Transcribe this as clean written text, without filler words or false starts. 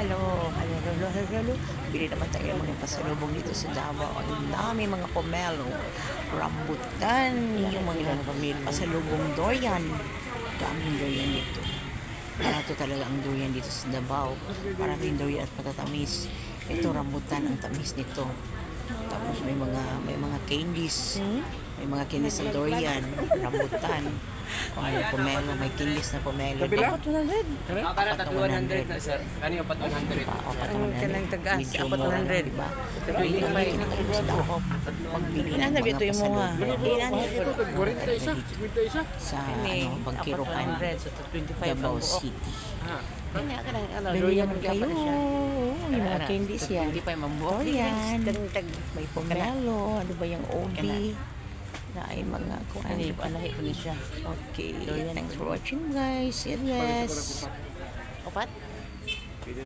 Hello. Bili naman tayo ng mga pasalubong dito sa Davao. Ang dami mga pomelo, rambutan, yung mga pasalubong durian. Daming durian dito. Barato talaga ang durian dito sa Davao. Maraming durian at matatamis. Ito rambutan, ang tamis nito. Tapos may mga candies. May mga candies na durian, rambutan. May pomelo, may candies na pomelo. Apat 100. Akala tag 100 na sir. Kani apat 100. Ang kanang tagas, Medyo apat mura 100. na, diba? Pili ka ba yung sa Davao? Pagbili ng Inana, bito mga yung mga. pasalubong sa Bangkirukan, 100, so 25 Davao ang buok. City. Kanya ka lang, Bili naman kayo. Yung mga candies yan. Hindi pa yung mabuok. Durian. Tag May pomelo. Ano ba yung OB? Na ay mga kung ano. anahi ko ni siya. Okay. Durian. Thanks for watching guys. Yes. Opat?